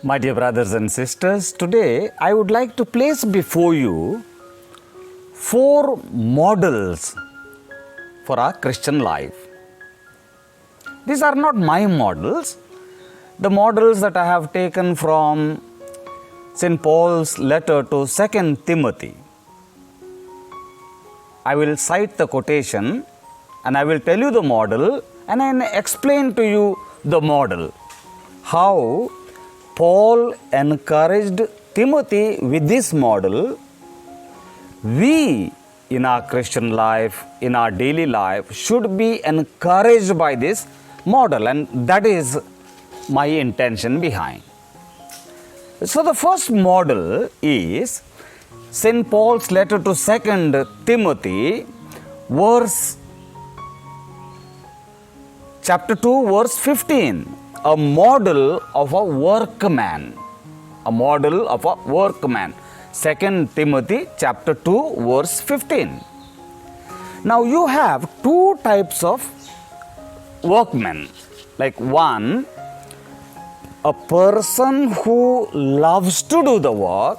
My dear brothers and sisters, today I would like to place before you 4 models for our Christian life. These are not my models, the models that I have taken from St. Paul's letter to 2 Timothy. I will cite the quotation and I will tell you the model and then explain to you the model. How Paul encouraged Timothy with this model. We in our Christian life, in our daily life, should be encouraged by this model, and that is my intention behind. So the first model is St. Paul's letter to 2 Timothy, chapter 2, verse 15. A model of a workman. A model of a workman. 2 Timothy chapter 2, verse 15. Now you have 2 types of workmen. Like one, a person who loves to do the work.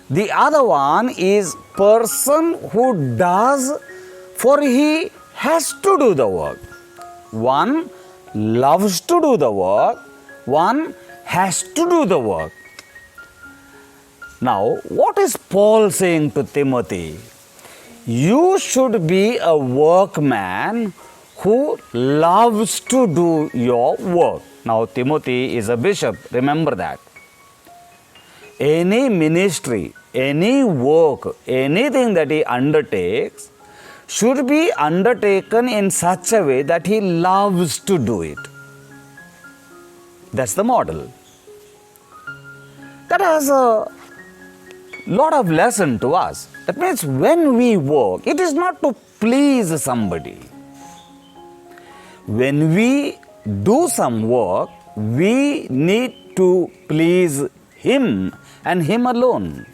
The other one is person who does for he has to do the work. One loves to do the work, one has to do the work. Now, what is Paul saying to Timothy? You should be a workman who loves to do your work. Now, Timothy is a bishop, remember that. Any ministry, any work, anything that he undertakes should be undertaken in such a way that he loves to do it. That's the model. That has a lot of lesson to us. That means when we work, it is not to please somebody. When we do some work, we need to please Him and Him alone.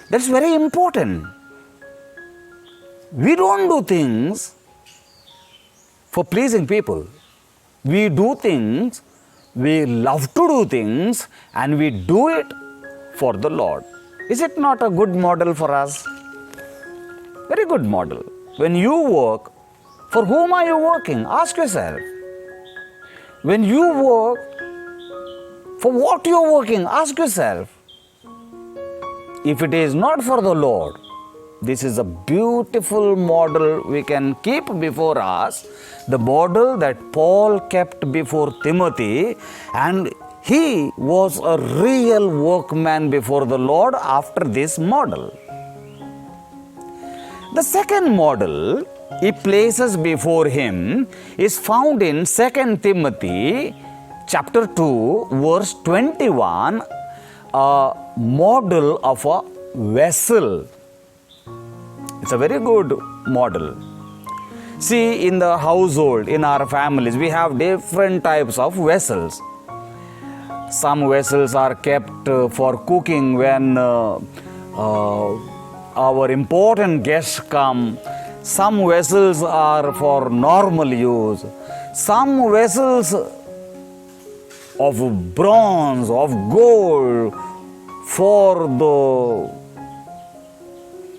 That's very important. We don't do things for pleasing people. We do things, we love to do things, and we do it for the Lord. Is it not a good model for us? Very good model. When you work, for whom are you working? Ask yourself. When you work, for what you are working? Ask yourself. If it is not for the Lord, this is a beautiful model we can keep before us, the model that Paul kept before Timothy, and he was a real workman before the Lord after this model. The second model he places before him is found in 2 Timothy chapter 2, verse 21, a model of a vessel. It's a very good model. See, in the household, in our families, we have different types of vessels. Some vessels are kept for cooking when our important guests come. Some vessels are for normal use. Some vessels of bronze, of gold, for the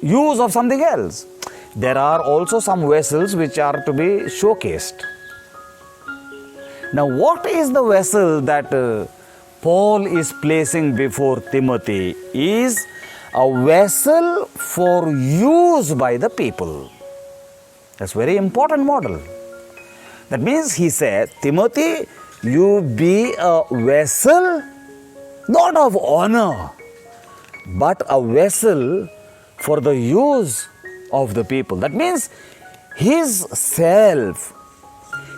use of something else. There are also some vessels which are to be showcased. Now, what is the vessel that Paul is placing before Timothy? Is a vessel for use by the people. That's a very important model. That means he said, Timothy, you be a vessel not of honor, but a vessel for the use of the people. That means his self,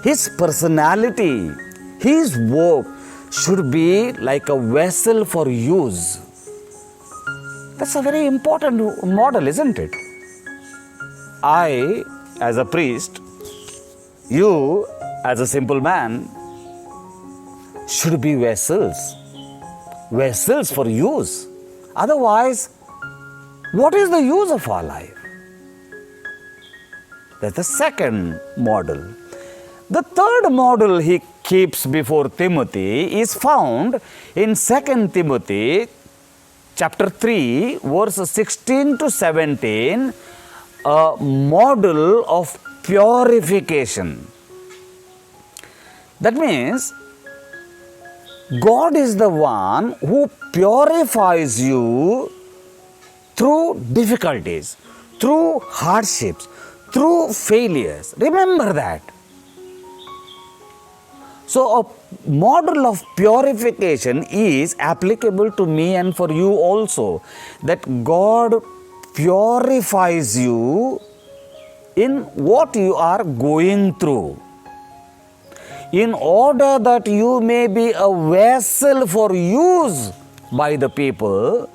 his personality, his work should be like a vessel for use. That's a very important model, isn't it? I, as a priest, you, as a simple man, should be vessels. Vessels for use. Otherwise, what is the use of our life? That's the second model. The third model he keeps before Timothy is found in 2 Timothy chapter 3, verses 16 to 17, a model of purification. That means God is the one who purifies you through difficulties, through hardships, through failures. Remember that. So, a model of purification is applicable to me and for you also. That God purifies you in what you are going through, in order that you may be a vessel for use by the people.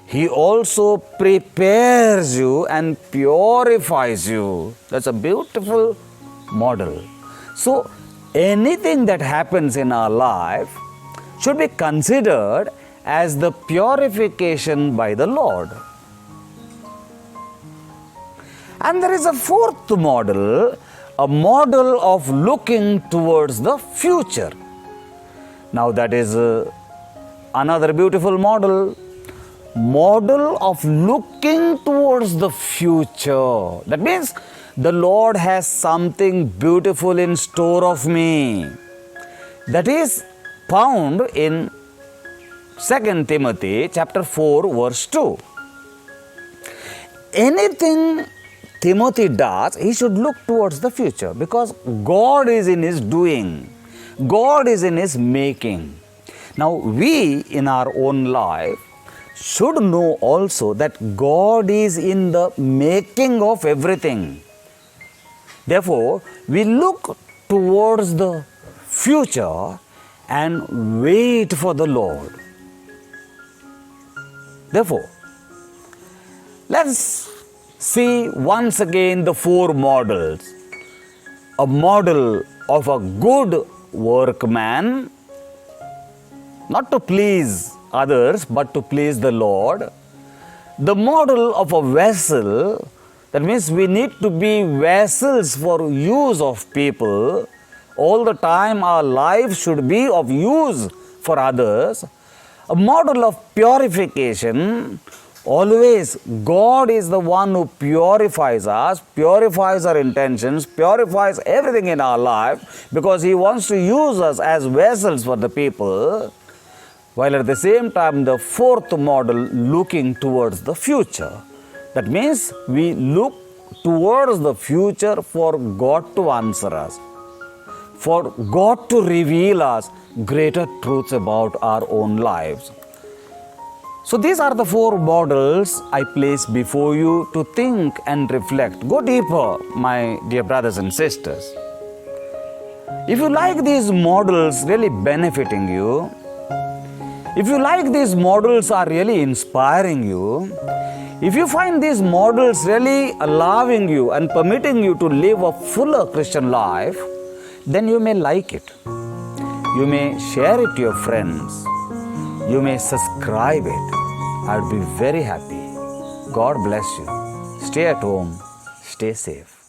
He also prepares you and purifies you. That's a beautiful model. So, anything that happens in our life should be considered as the purification by the Lord. And there is a fourth model, a model of looking towards the future. Now that is another beautiful model of looking towards the future. That means the Lord has something beautiful in store of me. That is found in 2 Timothy chapter 4, verse 2. Anything Timothy does, he should look towards the future, because God is in his doing. God is in his making. Now we in our own life should know also that God is in the making of everything. Therefore, we look towards the future and wait for the Lord. Therefore, let's see once again the four models. A model of a good workman, not to please others but to please the Lord. The model of a vessel, that means we need to be vessels for use of people. All the time our life should be of use for others. A model of purification, always God is the one who purifies us, purifies our intentions, purifies everything in our life, because He wants to use us as vessels for the people. While at the same time, the fourth model, looking towards the future. That means we look towards the future for God to answer us, for God to reveal us greater truths about our own lives. So these are the four models I place before you to think and reflect. Go deeper, my dear brothers and sisters. If you like these models really benefiting you, if you like these models are really inspiring you, if you find these models really allowing you and permitting you to live a fuller Christian life, then you may like it. You may share it to your friends. You may subscribe it. I'd be very happy. God bless you. Stay at home. Stay safe.